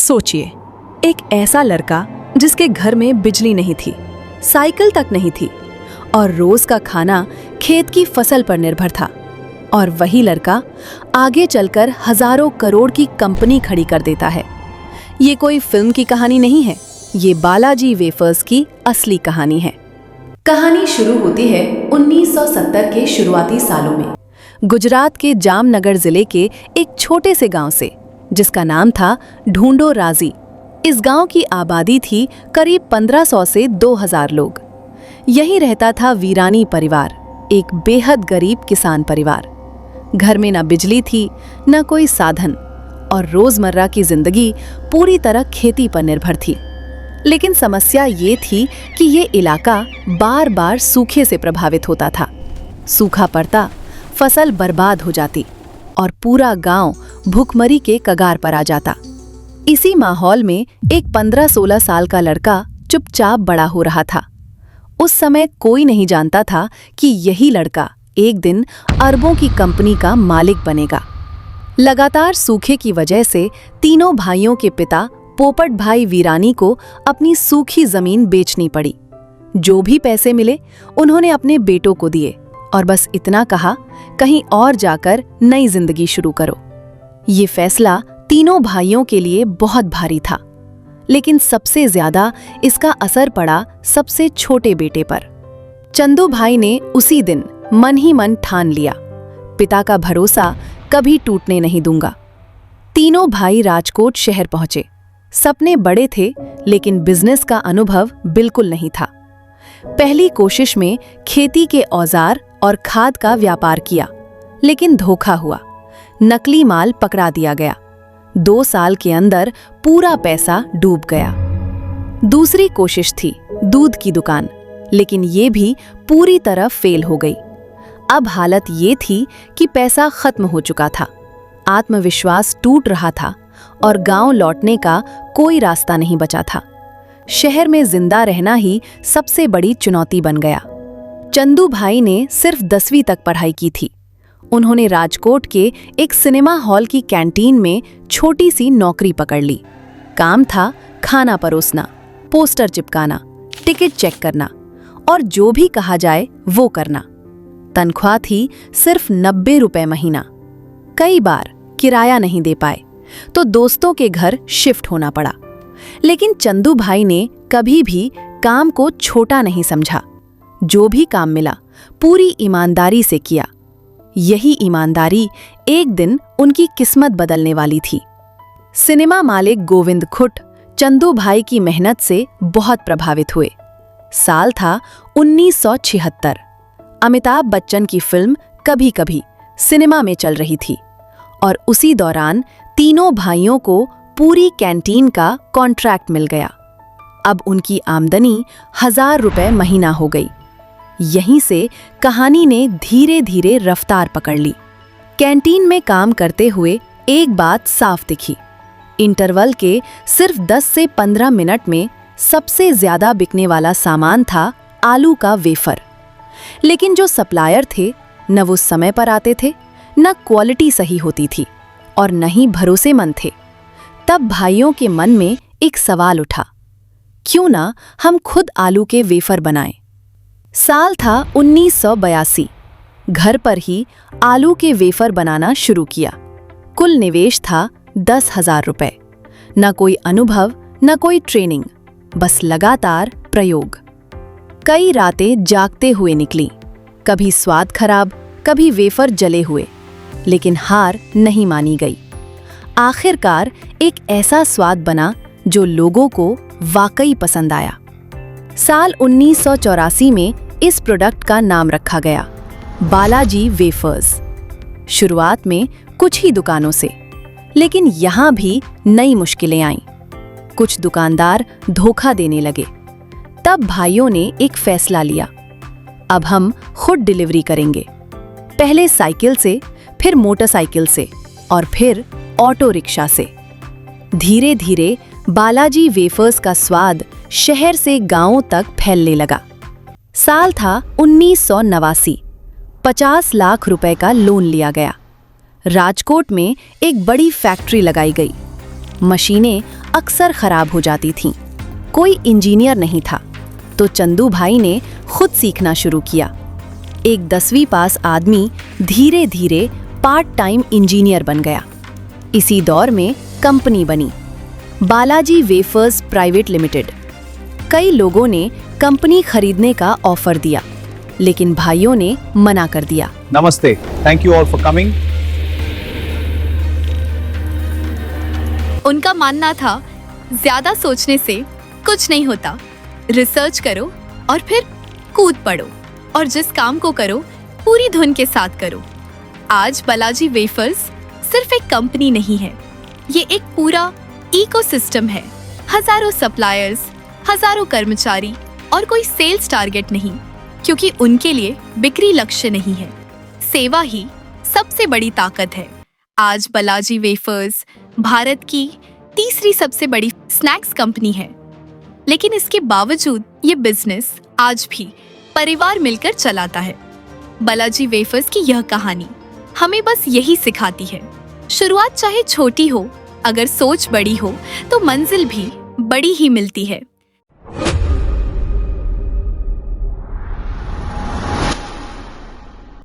सोचिए, एक ऐसा लड़का जिसके घर में बिजली नहीं थी, साइकिल तक नहीं थी और रोज का खाना खेत की फसल पर निर्भर था। और वही लड़का आगे चलकर हजारों करोड़ की कंपनी खड़ी कर देता है। ये कोई फिल्म की कहानी नहीं है, ये बालाजी वेफर्स की असली कहानी है। कहानी शुरू होती है 1970 के शुरुआती सालों में, गुजरात के जामनगर जिले के एक छोटे से गांव से, जिसका नाम था ढूंढो राजी। इस गांव की आबादी थी करीब 1500 से 2000 लोग। यहीं रहता था वीरानी परिवार, एक बेहद गरीब किसान परिवार। घर में ना बिजली थी, ना कोई साधन, और रोजमर्रा की जिंदगी पूरी तरह खेती पर निर्भर थी। लेकिन समस्या ये थी कि ये इलाका बार बार सूखे से प्रभावित होता था। सूखा पड़ता, फसल बर्बाद हो जाती और पूरा गांव भूखमरी के कगार पर आ जाता। इसी माहौल में एक 15-16 साल का लड़का चुपचाप बड़ा हो रहा था। उस समय कोई नहीं जानता था कि यही लड़का एक दिन अरबों की कंपनी का मालिक बनेगा। लगातार सूखे की वजह से तीनों भाइयों के पिता पोपट भाई वीरानी को अपनी सूखी जमीन बेचनी पड़ी। जो भी पैसे मिले उन्होंने अपने बेटों को दिए और बस इतना कहा, कहीं और जाकर नई जिंदगी शुरू करो। ये फैसला तीनों भाइयों के लिए बहुत भारी था, लेकिन सबसे ज्यादा इसका असर पड़ा सबसे छोटे बेटे पर। चंदू भाई ने उसी दिन मन ही मन ठान लिया, पिता का भरोसा कभी टूटने नहीं दूंगा। तीनों भाई राजकोट शहर पहुंचे। सपने बड़े थे, लेकिन बिजनेस का अनुभव बिल्कुल नहीं था। पहली कोशिश में खेती के औजार और खाद का व्यापार किया, लेकिन धोखा हुआ। नकली माल पकड़ा दिया गया। 2 साल के अंदर पूरा पैसा डूब गया। दूसरी कोशिश थी दूध की दुकान, लेकिन ये भी पूरी तरह फेल हो गई। अब हालत ये थी कि पैसा खत्म हो चुका था, आत्मविश्वास टूट रहा था और गांव लौटने का कोई रास्ता नहीं बचा था। शहर में जिंदा रहना ही सबसे बड़ी चुनौती बन गया। चंदू भाई ने सिर्फ 10वीं तक पढ़ाई की थी। उन्होंने राजकोट के एक सिनेमा हॉल की कैंटीन में छोटी सी नौकरी पकड़ ली। काम था खाना परोसना, पोस्टर चिपकाना, टिकट चेक करना और जो भी कहा जाए वो करना। तनख्वाह थी सिर्फ 90 रुपए महीना। कई बार किराया नहीं दे पाए तो दोस्तों के घर शिफ्ट होना पड़ा। लेकिन चंदू भाई ने कभी भी काम को छोटा नहीं समझा। जो भी काम मिला पूरी ईमानदारी से किया। यही ईमानदारी एक दिन उनकी किस्मत बदलने वाली थी। सिनेमा मालिक गोविंद खुट चंदू भाई की मेहनत से बहुत प्रभावित हुए। साल था 1976। अमिताभ बच्चन की फिल्म कभी कभी सिनेमा में चल रही थी और उसी दौरान तीनों भाइयों को पूरी कैंटीन का कॉन्ट्रैक्ट मिल गया। अब उनकी आमदनी 1000 रुपए महीना हो गई। यहीं से कहानी ने धीरे धीरे रफ्तार पकड़ ली। कैंटीन में काम करते हुए एक बात साफ दिखी। इंटरवल के सिर्फ 10 से 15 मिनट में सबसे ज्यादा बिकने वाला सामान था आलू का वेफर। लेकिन जो सप्लायर थे न वो समय पर आते थे, न क्वालिटी सही होती थी और न ही भरोसेमंद थे। तब भाइयों के मन में एक सवाल उठा, क्यों ना हम खुद आलू के वेफर बनाएं। साल था 1982। घर पर ही आलू के वेफर बनाना शुरू किया। कुल निवेश था 10,000 रुपए। न कोई अनुभव, न कोई ट्रेनिंग, बस लगातार प्रयोग। कई रातें जागते हुए निकली। कभी स्वाद खराब, कभी वेफर जले हुए, लेकिन हार नहीं मानी गई। आखिरकार एक ऐसा स्वाद बना जो लोगों को वाकई पसंद आया। साल 1984 में इस प्रोडक्ट का नाम रखा गया बालाजी वेफर्स। शुरुआत में कुछ ही दुकानों से, लेकिन यहां भी नई मुश्किलें आईं। कुछ दुकानदार धोखा देने लगे। तब भाइयों ने एक फैसला लिया, अब हम खुद डिलीवरी करेंगे। पहले साइकिल से, फिर मोटरसाइकिल से और फिर ऑटो रिक्शा से। धीरे धीरे बालाजी वेफर्स का स्वाद शहर से गांवों तक फैलने लगा। साल था 1989। 50 लाख रुपए का लोन लिया गया। राजकोट में एक बड़ी फैक्ट्री लगाई गई। मशीनें अक्सर खराब हो जाती थीं। कोई इंजीनियर नहीं था, तो चंदू भाई ने खुद सीखना शुरू किया। एक 10वीं पास आदमी धीरे धीरे पार्ट टाइम इंजीनियर बन गया। इसी दौर में कंपनी बनी, बालाजी वेफर्स प्राइवेट लिमिटेड। कई लोगों ने कंपनी खरीदने का ऑफर दिया, लेकिन भाइयों ने मना कर दिया। नमस्ते, thank you all for coming. उनका मानना था, ज्यादा सोचने से कुछ नहीं होता, रिसर्च करो और फिर कूद पड़ो, और जिस काम को करो पूरी धुन के साथ करो। आज बालाजी वेफर्स सिर्फ एक कंपनी नहीं है, ये एक पूरा इकोसिस्टम है। हजारों सप्लायर्स, हजारों कर्मचारी और कोई सेल्स टारगेट नहीं, क्योंकि उनके लिए बिक्री लक्ष्य नहीं है, सेवा ही सबसे बड़ी ताकत है। आज बालाजी वेफर्स भारत की तीसरी सबसे बड़ी स्नैक्स कंपनी है, लेकिन इसके बावजूद ये बिजनेस आज भी परिवार मिलकर चलाता है। बालाजी वेफर्स की यह कहानी हमें बस यही सिखाती है, शुरुआत चाहे छोटी हो, अगर सोच बड़ी हो तो मंजिल भी बड़ी ही मिलती है।